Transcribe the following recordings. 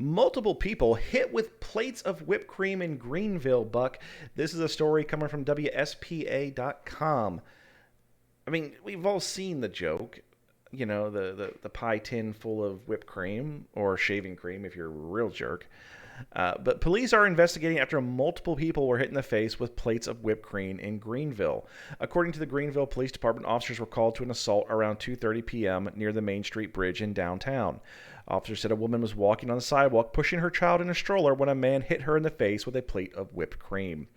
Multiple people hit with plates of whipped cream in Greenville, Buck. This is a story coming from WSPA.com. I mean, we've all seen the joke. You know, the pie tin full of whipped cream or shaving cream if you're a real jerk. But police are investigating after multiple people were hit in the face with plates of whipped cream in Greenville. According to the Greenville Police Department, officers were called to an assault around 2:30 p.m. near the Main Street Bridge in downtown. Officers said a woman was walking on the sidewalk pushing her child in a stroller when a man hit her in the face with a plate of whipped cream.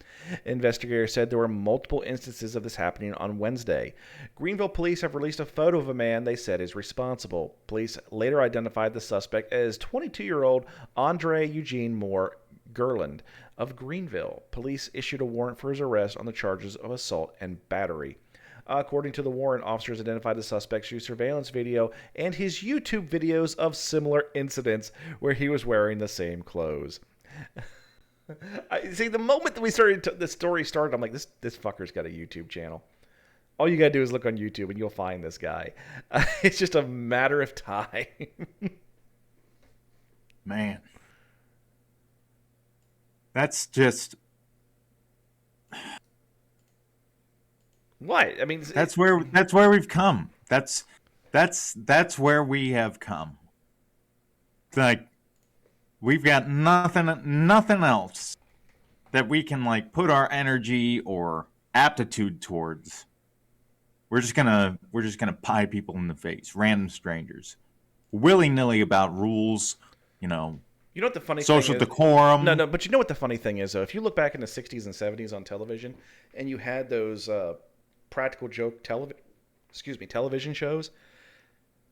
Investigators said there were multiple instances of this happening on Wednesday. Greenville police have released a photo of a man they said is responsible. Police later identified the suspect as 22-year-old Andre Eugene Moore Gerland of Greenville. Police issued a warrant for his arrest on the charges of assault and battery. According to the warrant, officers identified the suspect through surveillance video and his YouTube videos of similar incidents where he was wearing the same clothes. See, the moment that we started, the story started, I'm like, this fucker's got a YouTube channel. All you gotta do is look on YouTube and you'll find this guy. It's just a matter of time. Man. That's just... What? I mean, that's where we've come. That's where we have come. Like, we've got nothing else that we can like put our energy or aptitude towards. We're just gonna pie people in the face, random strangers, willy-nilly about rules, you know. You know what the funny social thing is? Decorum. No, but you know what the funny thing is, though? If you look back in the 60s and 70s on television, and you had those practical joke television shows,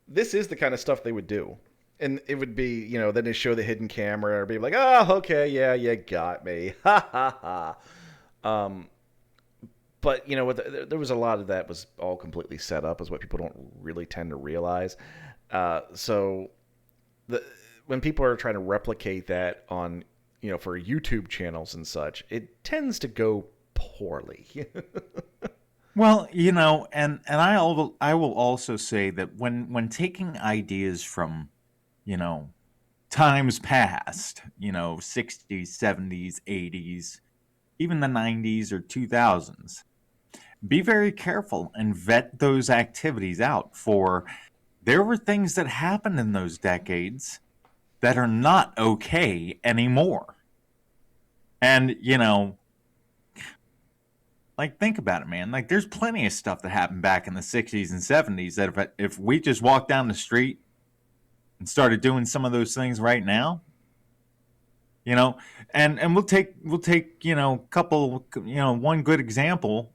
this is the kind of stuff they would do. And it would be, you know, then they show the hidden camera or be like, oh, okay, yeah, you got me. Ha, ha, ha. But, you know, there was a lot of that was all completely set up, is what people don't really tend to realize. So when people are trying to replicate that on, you know, for YouTube channels and such, it tends to go poorly. Well, you know, and I will also say that when taking ideas from, you know, times past, you know, 60s, 70s, 80s, even the 90s or 2000s, be very careful and vet those activities out, for there were things that happened in those decades that are not okay anymore. And, you know, like, think about it, man. Like, there's plenty of stuff that happened back in the 60s and 70s that if we just walked down the street and started doing some of those things right now, you know, and we'll take, you know, couple, you know, one good example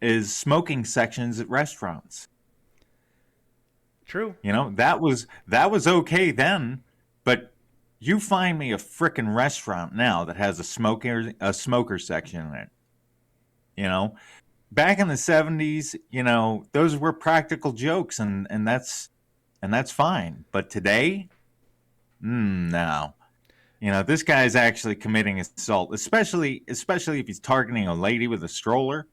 is smoking sections at restaurants. True. You know, that was okay then, but you find me a frickin' restaurant now that has a smoker section in it. You know, back in the 70s, you know, those were practical jokes, and that's fine. But today, no. You know, this guy's actually committing assault, especially if he's targeting a lady with a stroller.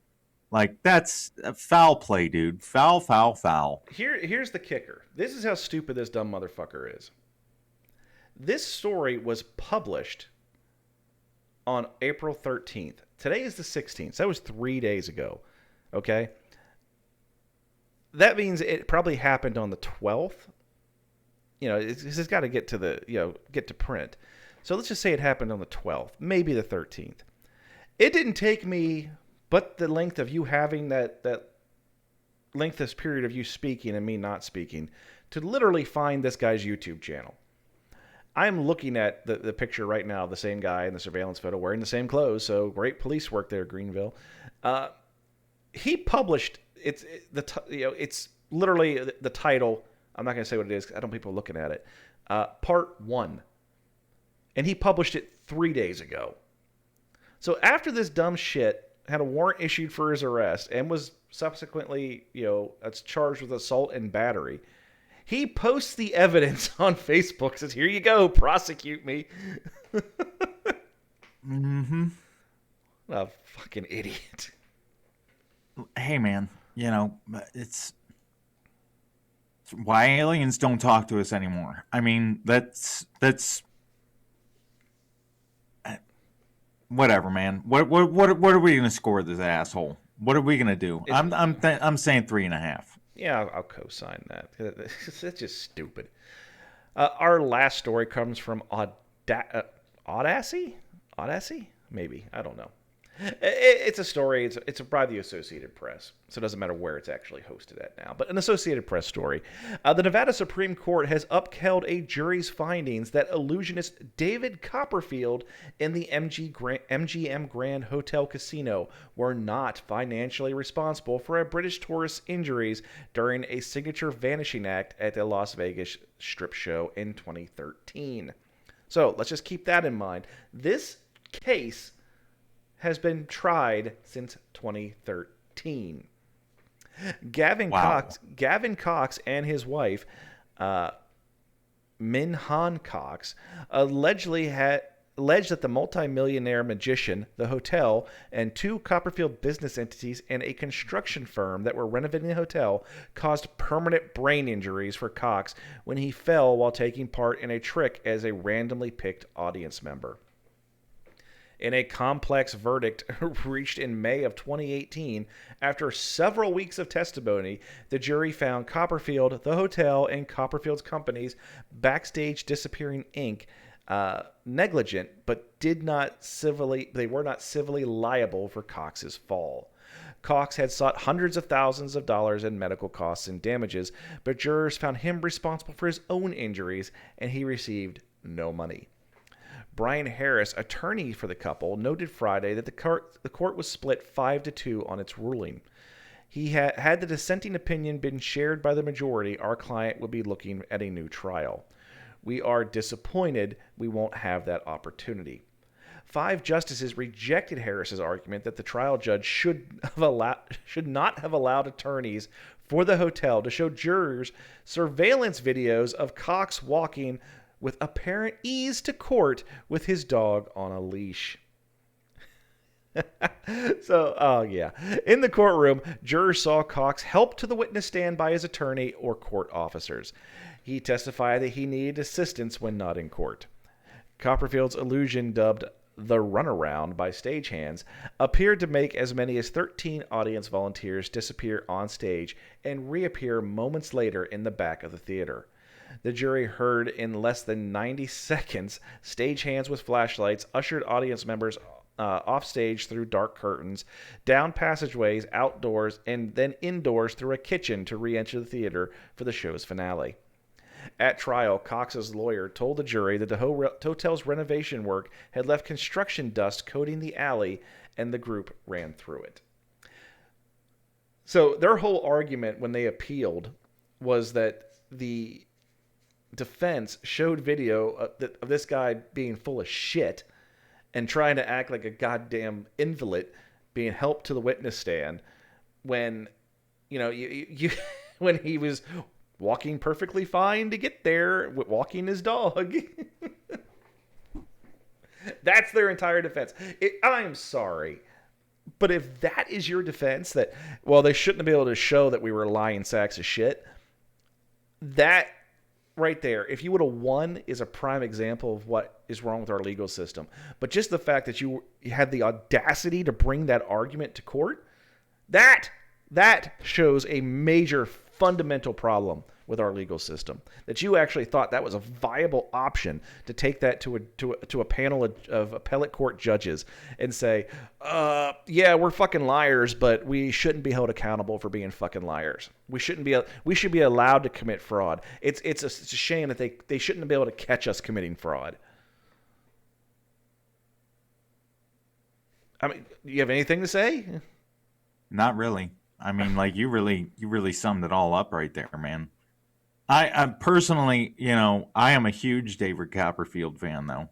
Like, that's a foul play, dude. Foul, foul, foul. Here's the kicker. This is how stupid this dumb motherfucker is. This story was published on April 13th. Today is the 16th. So that was 3 days ago. Okay? That means it probably happened on the 12th. You know, it's got to get to the, you know, get to print. So let's just say it happened on the 12th, maybe the 13th. It didn't take me but the length of you having that lengthless period of you speaking and me not speaking to literally find this guy's YouTube channel. I'm looking at the picture right now, the same guy in the surveillance photo wearing the same clothes, so great police work there, Greenville. He published, it's literally the title, I'm not going to say what it is, I don't want people looking at it, Part 1. And he published it 3 days ago. So after this dumb shit had a warrant issued for his arrest and was subsequently, you know, charged with assault and battery, he posts the evidence on Facebook, says, here you go, prosecute me. Mm-hmm. A fucking idiot. Hey, man, you know, it's why aliens don't talk to us anymore. I mean, that's whatever, man. What are we gonna score this asshole? What are we gonna do? It's, I'm saying 3.5. yeah, I'll co-sign that. It's just stupid. Our last story comes from Audacy? Audacy? Maybe. I don't know. It's a story. It's by the Associated Press, so it doesn't matter where it's actually hosted at now. But an Associated Press story. The Nevada Supreme Court has upheld a jury's findings that illusionist David Copperfield in the MGM Grand Hotel Casino were not financially responsible for a British tourist's injuries during a signature vanishing act at the Las Vegas Strip Show in 2013. So let's just keep that in mind. This case has been tried since 2013. Gavin Cox and his wife, Min Han Cox, alleged that the multimillionaire magician, the hotel, and two Copperfield business entities and a construction firm that were renovating the hotel caused permanent brain injuries for Cox when he fell while taking part in a trick as a randomly picked audience member. In a complex verdict reached in May of 2018, after several weeks of testimony, the jury found Copperfield, the hotel, and Copperfield's companies, Backstage Disappearing Inc., negligent, but they were not civilly liable for Cox's fall. Cox had sought hundreds of thousands of dollars in medical costs and damages, but jurors found him responsible for his own injuries, and he received no money. Brian Harris, attorney for the couple, noted Friday that the court was split 5-2 on its ruling. He had the dissenting opinion been shared by the majority, our client would be looking at a new trial. We are disappointed we won't have that opportunity. 5 justices rejected Harris's argument that the trial judge should not have allowed attorneys for the hotel to show jurors surveillance videos of Cox walking with apparent ease to court with his dog on a leash. In the courtroom, jurors saw Cox helped to the witness stand by his attorney or court officers. He testified that he needed assistance when not in court. Copperfield's illusion, dubbed the runaround by stagehands, appeared to make as many as 13 audience volunteers disappear on stage and reappear moments later in the back of the theater. The jury heard in less than 90 seconds stagehands with flashlights ushered audience members off stage through dark curtains, down passageways, outdoors, and then indoors through a kitchen to re-enter the theater for the show's finale. At trial, Cox's lawyer told the jury that the hotel's renovation work had left construction dust coating the alley, and the group ran through it. So their whole argument when they appealed was that the defense showed video of this guy being full of shit and trying to act like a goddamn invalid being helped to the witness stand when, when he was walking perfectly fine to get there, walking his dog. That's their entire defense. I'm sorry, but if that is your defense, that, well, they shouldn't be able to show that we were lying sacks of shit, that right there, if you would have won, is a prime example of what is wrong with our legal system. But just the fact that you had the audacity to bring that argument to court, that shows a major fundamental problem with our legal system. That you actually thought that was a viable option to take that to a panel of appellate court judges and say, yeah, we're fucking liars, but we shouldn't be held accountable for being fucking liars. We should be allowed to commit fraud. It's a shame that they shouldn't be able to catch us committing fraud. I mean, do you have anything to say? Not really. I mean, like, you really summed it all up right there, man. I personally, I am a huge David Copperfield fan, though.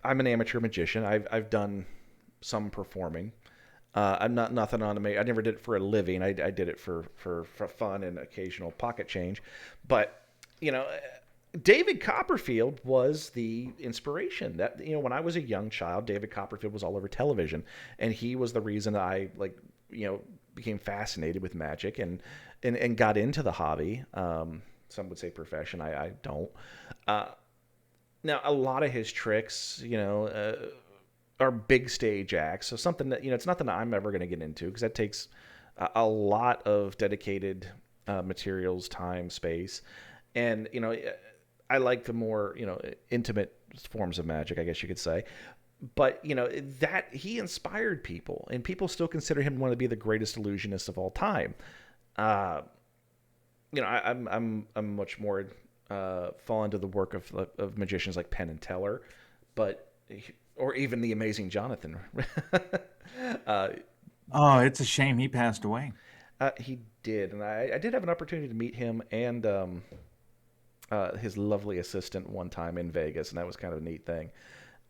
I'm an amateur magician. I've done some performing. I'm not nothing on me. I never did it for a living. I did it for fun and occasional pocket change. But David Copperfield was the inspiration. That when I was a young child, David Copperfield was all over television, and he was the reason I became fascinated with magic and got into the hobby. Some would say profession. I don't. Now, a lot of his tricks, are big stage acts. So something that, it's nothing that I'm ever going to get into because that takes a lot of dedicated materials, time, space. And, I like the more, intimate forms of magic, I guess you could say. But, that he inspired people, and people still consider him one of the greatest illusionists of all time. Uh, I'm much more fall into the work of magicians like Penn and Teller, but or even the amazing Jonathan. uh, Oh, it's a shame he passed away. he did, and I did have an opportunity to meet him and his lovely assistant one time in Vegas, and that was kind of a neat thing.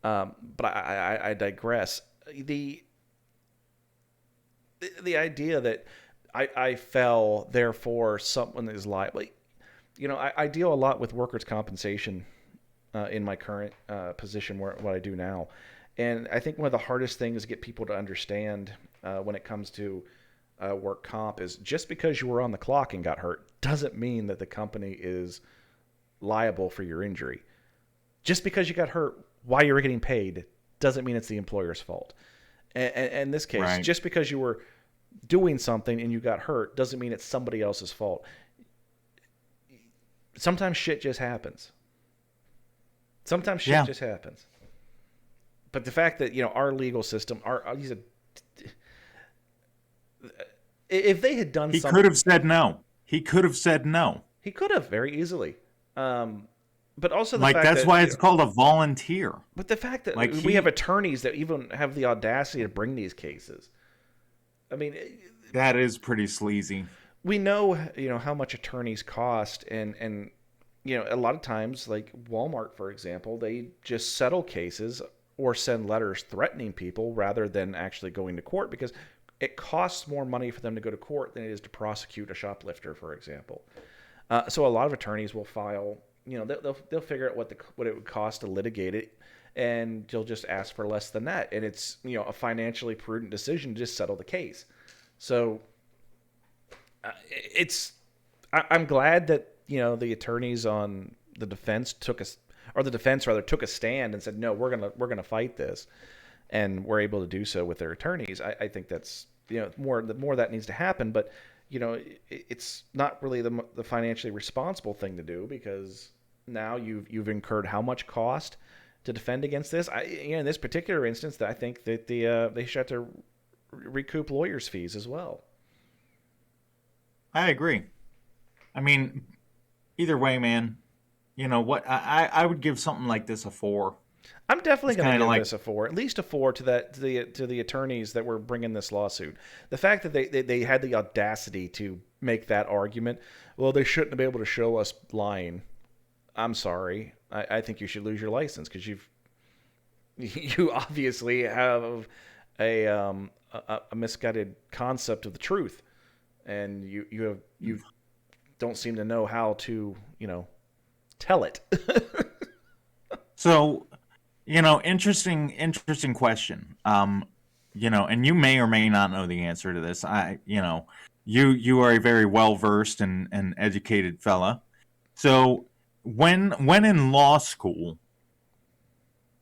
But I digress. The the idea that I fell, therefore someone is liable. I deal a lot with workers' compensation in my current position, what I do now. And I think one of the hardest things to get people to understand when it comes to work comp is just because you were on the clock and got hurt doesn't mean that the company is liable for your injury. Just because you got hurt while you were getting paid doesn't mean it's the employer's fault. And in this case, Right. just because you were doing something and you got hurt doesn't mean it's somebody else's fault. Sometimes shit just happens. Sometimes shit Yeah. just happens. But the fact that our legal system, if they had done He something, could have said no. He could have said no. he could have very easily. But also the Like, fact that's that why it's called a volunteer. but the fact that Like, we have attorneys that even have the audacity to bring these cases. I mean, that is pretty sleazy. we know how much attorneys cost, and a lot of times, like Walmart, for example, they just settle cases or send letters threatening people rather than actually going to court because it costs more money for them to go to court than it is to prosecute a shoplifter, for example. So a lot of attorneys will file, they'll figure out what it would cost to litigate it, and they'll just ask for less than that, and it's a financially prudent decision to just settle the case. So I'm glad that the attorneys on the defense took a stand and said, no, we're gonna fight this, and we're able to do so with their attorneys. I think that's more that needs to happen, but it's not really the financially responsible thing to do because now you've incurred how much cost to defend against this. In this particular instance, I think that they should have to recoup lawyers' fees as well. I agree. I mean, either way, man, you know what? I would give something like this a 4. I'm definitely It's going to kind of give like, this a 4, at least a 4 to the attorneys that were bringing this lawsuit. The fact that they had the audacity to make that argument, well, they shouldn't be able to show us lying. I'm sorry. I think you should lose your license because you obviously have a misguided concept of the truth, and you don't seem to know how to tell it. so, interesting question. And you may or may not know the answer to this. You are a very well versed and educated fella. So, when in law school,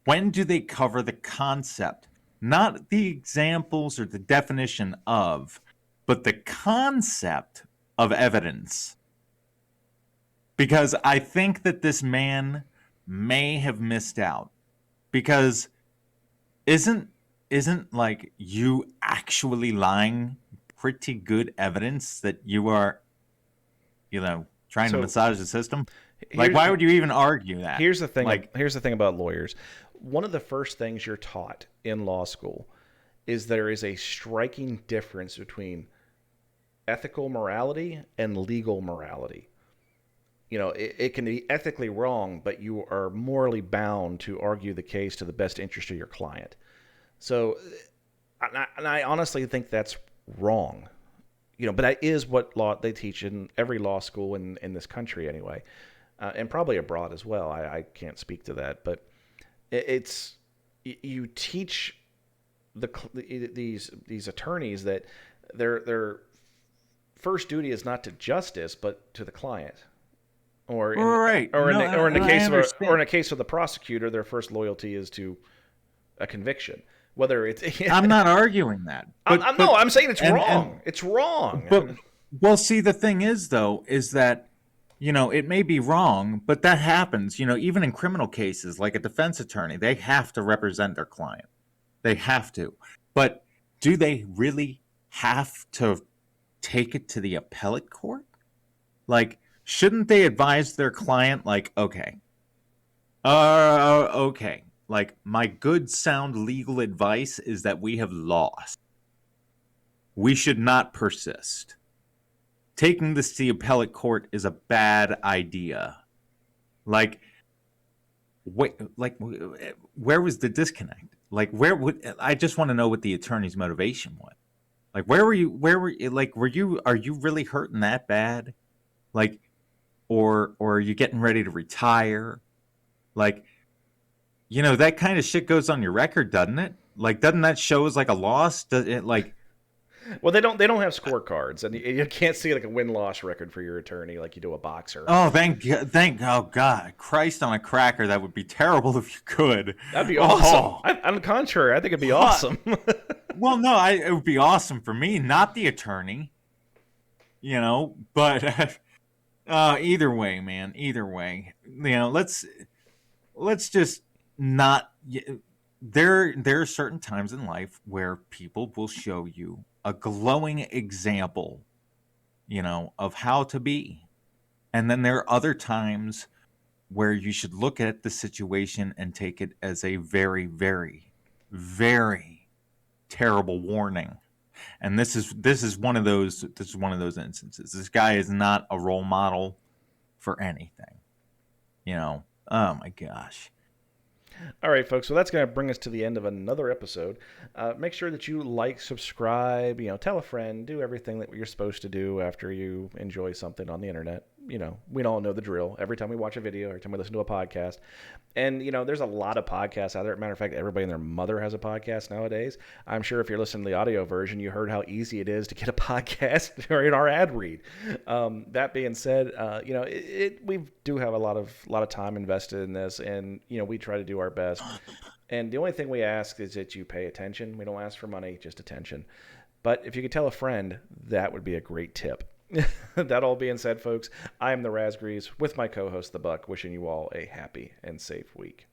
when do they cover the concept, not the examples or the definition of, but the concept of evidence? Because I think that this man may have missed out. Because isn't like you actually lying pretty good evidence that you are, trying to So massage the system? Like, why would you even argue that? Here's the thing. Like, Here's the thing about lawyers. One of the first things you're taught in law school is there is a striking difference between ethical morality and legal morality. It can be ethically wrong, but you are morally bound to argue the case to the best interest of your client. So, and I honestly think that's wrong. But that is what law they teach in every law school in this country anyway, and probably abroad as well. I can't speak to that, but it's you teach these attorneys that their first duty is not to justice but to the client. Or Right. or in No, the, or in the I case of understand. a case of the prosecutor, their first loyalty is to a conviction. Whether it's I'm not arguing that, no, I'm saying it's and wrong. It's wrong. but well, see, the thing is though, is that it may be wrong, but that happens. Even in criminal cases, like a defense attorney, they have to represent their client. They have to. But do they really have to take it to the appellate court? Like, shouldn't they advise their client, like, okay, like, my good sound legal advice is that we have lost. We should not persist. Taking this to the appellate court is a bad idea. Like, where was the disconnect? Like, I just want to know what the attorney's motivation was. Like, where were you, like, are you really hurting that bad? Like, or are you getting ready to retire? Like, that kind of shit goes on your record, doesn't it? Like, doesn't that show as like a loss? Does it, like, Well, they don't have scorecards, and you can't see like a win-loss record for your attorney like you do a boxer. oh, oh God, Christ on a cracker, that would be terrible if you could. That'd be awesome. Oh, On the contrary, I think it'd be what? awesome. Well, no, it would be awesome for me, not the attorney. But either way, man, either way, let's just not. There are certain times in life where people will show you a glowing example, of how to be. And then there are other times where you should look at the situation and take it as a very, very, very terrible warning. And this is one of those instances. This guy is not a role model for anything. Oh my gosh. All right, folks. So that's going to bring us to the end of another episode. Make sure that you like, subscribe, tell a friend, do everything that you're supposed to do after you enjoy something on the internet. We all know the drill. Every time we watch a video, every time we listen to a podcast. And, there's a lot of podcasts out there. Matter of fact, everybody and their mother has a podcast nowadays. I'm sure if you're listening to the audio version, you heard how easy it is to get a podcast or in our ad read. That being said, we do have a lot of time invested in this, and, we try to do our best. And the only thing we ask is that you pay attention. We don't ask for money, just attention. But if you could tell a friend, that would be a great tip. That all being said, folks, I am the Raspberries with my co-host, The Buck, wishing you all a happy and safe week.